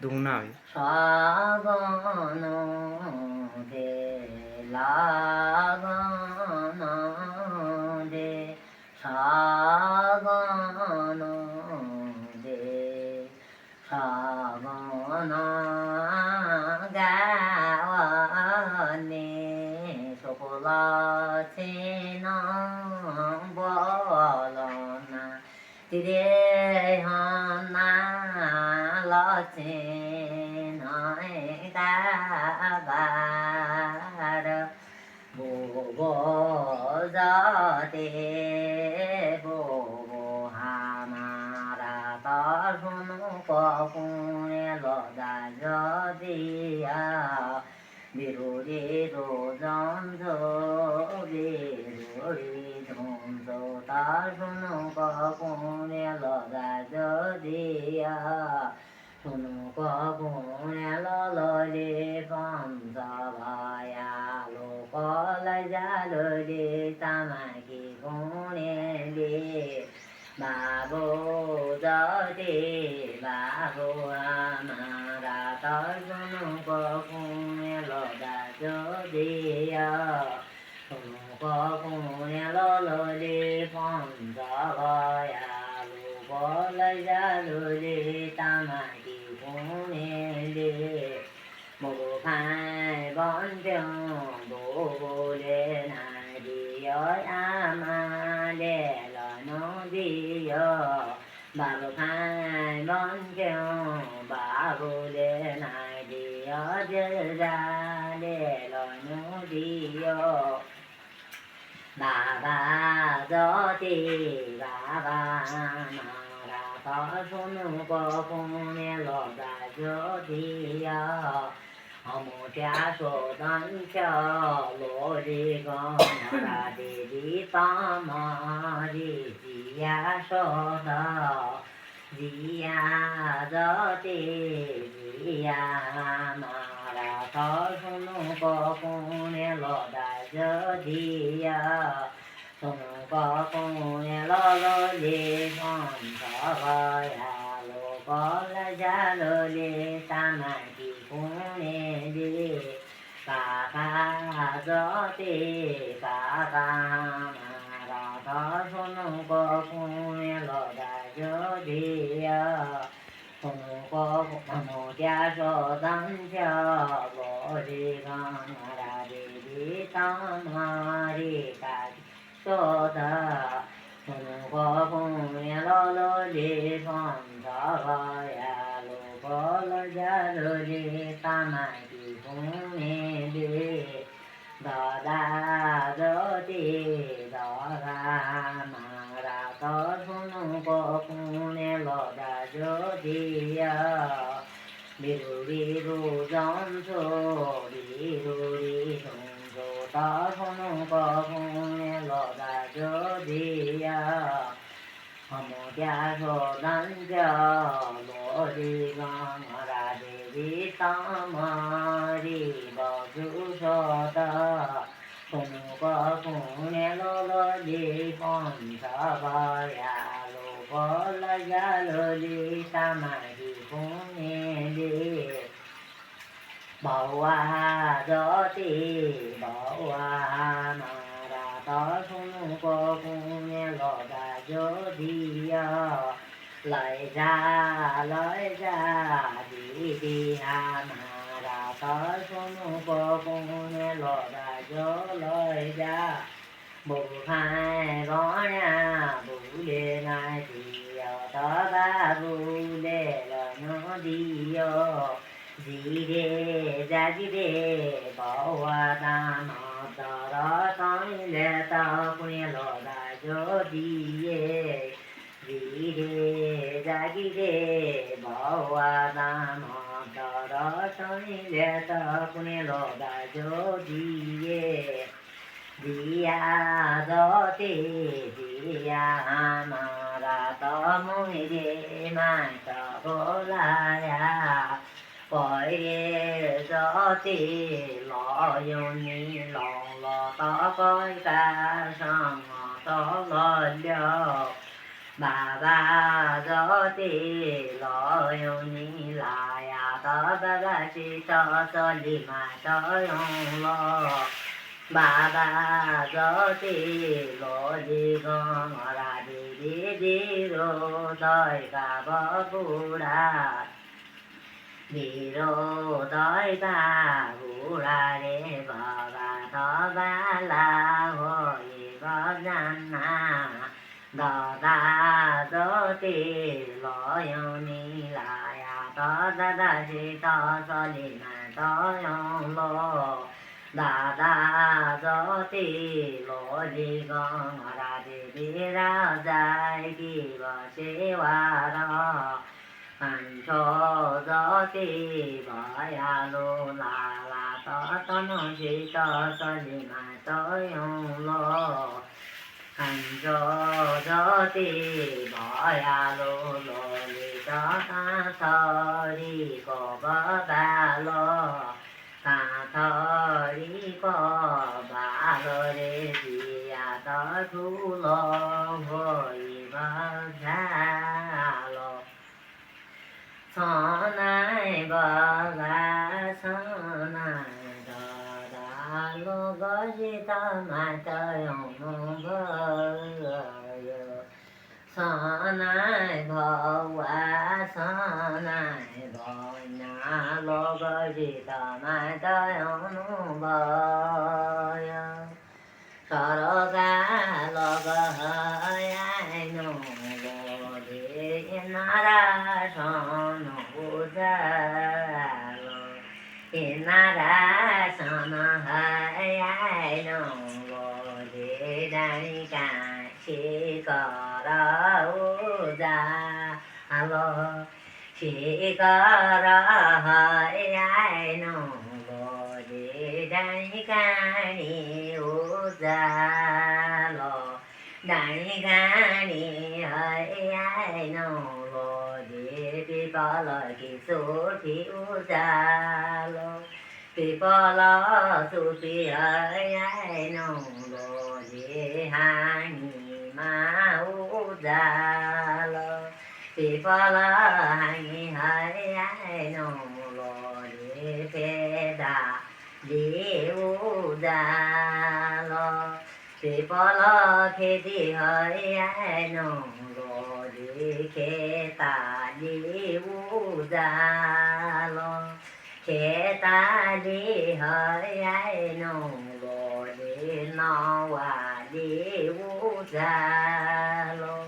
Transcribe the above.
દુઃખ ના આવે. સાગનો દે લાગનો દે સાગનો દે સાગનો ગાવને સોપલા છે બોલના તીરે હના લચે ગાબાર બોબો જાતે બોબો હામારા તરફનું કકુણે લદા જદિયા বিরোধী রোজঞ্জ বিরোধী ধ্বংস তার শুনো কপুণে লগা যদিয়া শুনো কপুণে ললে পঞ্চভায়া লোকল জাললে তামাকি গুণে লে বাবু যদি বাবু আমারা তার শুনো কপুণে লগা যদিয়া শুনো কপুণে ললে পঞ্চভায়া লোকল জাললে তামাকি গুণে লে বড় ভাই বন্ধু বলে না দিয় আমালে নদিয় বাবু ভাই বন্ধু বাবুলে না দিয় জালে নদিয় বাবা যদি বাবা মারা তো শুনু কপুণে লগা যদিয়া অমুটা সদঞ্চ লোরে গণরা দেবী তামারি জিয়া সদ জিয়া যতে জিয়া মারা তো শুনু কপুণে লগা যদিয়া শুনু কপুণে ললে সঞ্চভয়া লোকল জাললে তামাকি গুণে লে কাকা যতে কাকা মারা তো শুনু কপুণে লগা যদিয়া শুনু কপুণে সদঞ্চ লোরে গণরা দেবী তামারি কাকি সদা শুনু কপুণে ললে পঞ্চভয়া লোকল জাললে তামাকি গুণে লে দাদা যদি দাদা মারা তো শুনু কপুণে লগা যদিয়া বিরু বিরু যন্ত্র বিরুরি ধ্বংস তা শুনু কপুণে লগা যদিয়া অমুটা সদঞ্চ লোরে গণরা দেবী তামারি বধু সদা শুনু কপুণে ললে পঞ্চভয়া লোকল জাললে তামাকি গুণে লে বৌয়া যতে বৌয়া মারা তো শুনু কপুণে লগা যদিয়া লয় যা দিদি আমারা তো শুনু কপুণে লগা লয় যা বউ ভাই গণা বুলে না দিয় তো বাবুলে নদিয় জিরে জাগিরে বৌয়া দান তর কইলে তপুণে লগা যদিয়ে জিরে জাগিরে বৌয়া দান তর কইলে তপুণে লগা যদিয়ে দিয়া যতে দিয়া আমারা তমুই রে মাত বলায়া পরে যতে লয়নি লল তপয়তা সঙ্গ তলল্য bà ba gió tì lo yêu ni là ya ta ba ba chi cho li mà cho yong lo bà ba gió tì lo đi con ra đi ro đôi cả bó bu đà đi ro đôi cả bu đà để bà ba thọ ba la hồi có gian na đò ta gió tì lo yêu ni là ya ta ba chi cho li mà cho yong lo đà gió tì lô đi con ra đi ra dài kỳ bờ chế hoa đó hành cho gió tì bờ ya lô là to nó chỉ cho đi mà to yong lô hành cho gió tì bờ ya lô đi cho ta đi có bờ ba lô ta thơ đi có bà lô đê gì à tớ thu lô hồi bơ ra lô so nai bơ ga so nai đà lô có gì tớ mà chơi hồng bơ so nai bơ quá so nai bơ nhà lô có gì tớ mà chơi hồng bơ so đó ga lô có hơi ai nô bơ đi na ra so nô ra lô na ra so nó hơi ai nô bơ đi đây cả chỉ có đó ra alo chỉ có đó hơi ai nô bồ đi đây cái đi ra lo đây cái đi hơi ai nô bồ đi bị bỏ lời kỳ số thì ra lo bị bỏ lo số thì hơi ai nô bồ đi hai ma ra lo bị bỏ lỡ hai nô lo đi phê đà đi ra lo bị bỏ lỡ khi đi hai nô lo đi khê ta đi ra lo khê ta đi hai nô lo đi no và đi ra lo